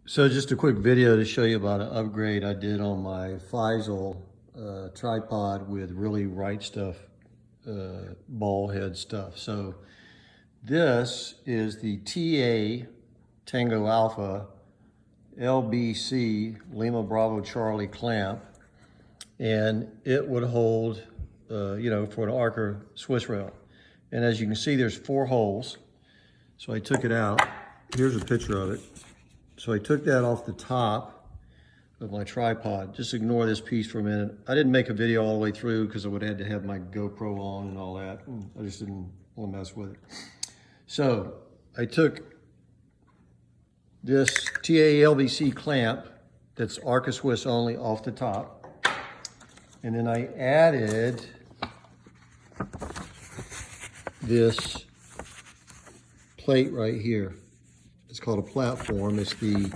So just a quick video to show you about an upgrade I did on my Faisal tripod with really right stuff, ball head stuff. So this is the TA Tango Alpha LBC Lima Bravo Charlie clamp, and it would hold, for an Arca Swiss rail. And as you can see, there's 4 holes. So I took it out. Here's a picture of it. So I took that off the top of my tripod. Just ignore this piece for a minute. I didn't make a video all the way through because I would have had to have my GoPro on and all that. I just didn't want to mess with it. So I took this TA-LBC clamp that's Arca Swiss only off the top. And then I added this plate right here. It's called a platform. It's the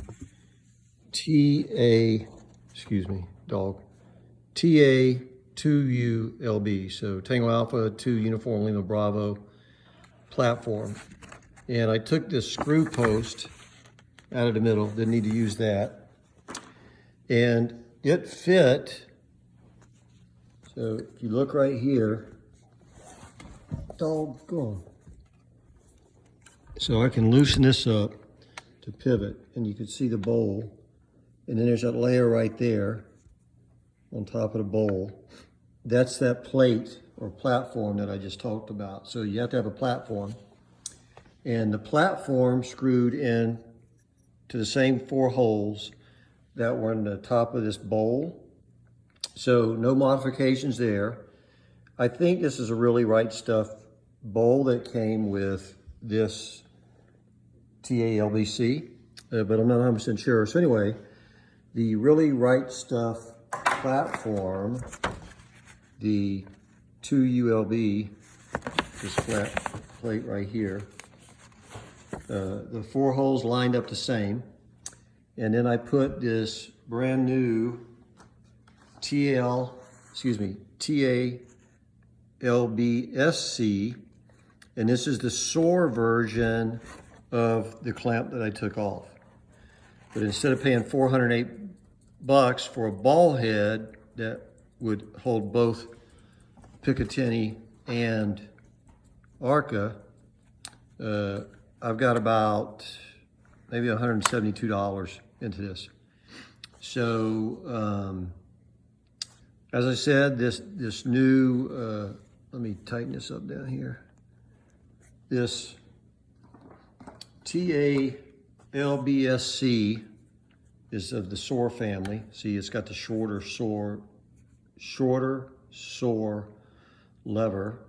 TA-2ULB. So Tango Alpha 2 Uniform Lima Bravo platform. And I took this screw post out of the middle, didn't need to use that. And it fit. So if you look right here, doggone. So I can loosen this up to pivot, and you can see the bowl. And then there's that layer right there on top of the bowl. That's that plate or platform that I just talked about. So you have to have a platform. And the platform screwed in to the same 4 holes that were in the top of this bowl. So no modifications there. I think this is a really right stuff bowl that came with this TA-LBC, but I'm not 100% sure. So anyway, the really right stuff platform, the 2ULB, this flat plate right here, the 4 holes lined up the same. And then I put this brand new TA-LBSC, and this is the SOAR version of the clamp that I took off. But instead of paying $408 for a ball head that would hold both Picatinny and Arca, I've got about maybe $172 into this. So as I said, this new, let me tighten this up down here. This TA-LBSC is of the SOAR family. See, it's got the shorter SOAR lever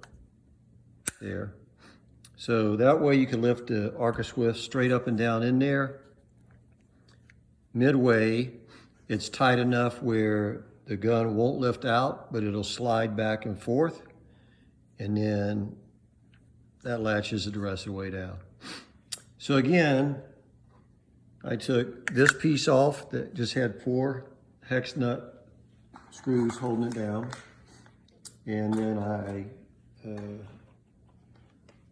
there. So that way you can lift the Arca Swift straight up and down in there. Midway, it's tight enough where the gun won't lift out, but it'll slide back and forth. And then that latches it the rest of the way down. So again, I took this piece off that just had 4 hex nut screws holding it down. And then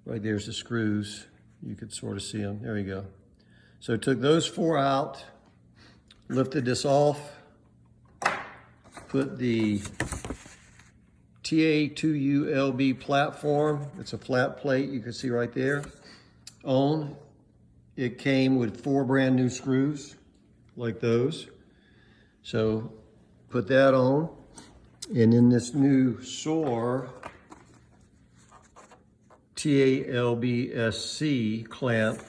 right there's the screws. You could sort of see them. There you go. So I took those 4 out, lifted this off, put the TA-2ULB platform, it's a flat plate, you can see right there, on. It came with 4 brand new screws, like those. So put that on. And then this new SOAR TA-LBSC clamp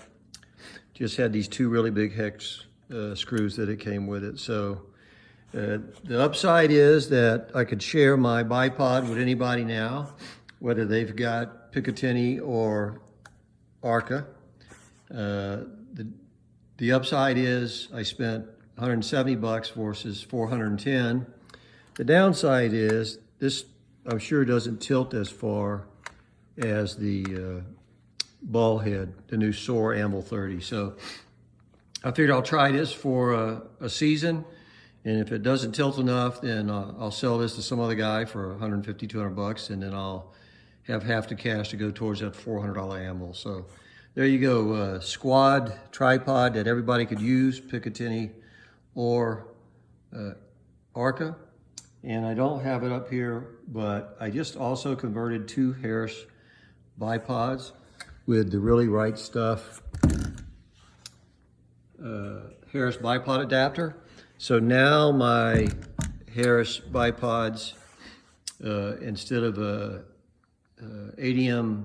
just had these 2 really big hex screws that it came with it. So the upside is that I could share my bipod with anybody now, whether they've got Picatinny or Arca. The upside is I spent $170 versus $410. The downside is this, I'm sure, doesn't tilt as far as the ball head, the new SOAR Anvil-30. So I figured I'll try this for a season. And if it doesn't tilt enough, then I'll sell this to some other guy for $150, $200, and then I'll have half the cash to go towards that $400 Anvil. So there you go, squad tripod that everybody could use, Picatinny or Arca. And I don't have it up here, but I just also converted 2 Harris bipods with the Really Right Stuff Harris bipod adapter. So now my Harris bipods, instead of a ADM,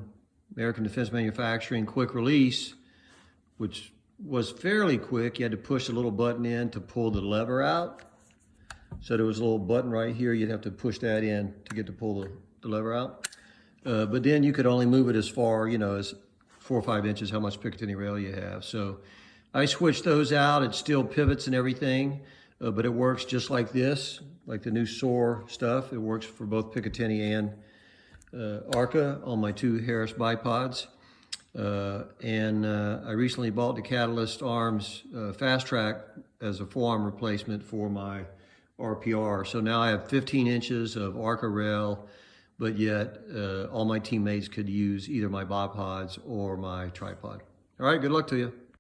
American Defense Manufacturing quick release, which was fairly quick, you had to push a little button in to pull the lever out. So there was a little button right here, you'd have to push that in to get to pull the lever out. But then you could only move it as far, you know, as 4 or 5 inches, how much Picatinny rail you have. So I switched those out. It still pivots and everything, but it works just like this, like the new SOAR stuff. It works for both Picatinny and Arca on my 2 Harris bipods. I recently bought the Catalyst Arms Fast Track as a forearm replacement for my RPR. So now I have 15 inches of Arca rail, but yet all my teammates could use either my bipods or my tripod. All right, good luck to you.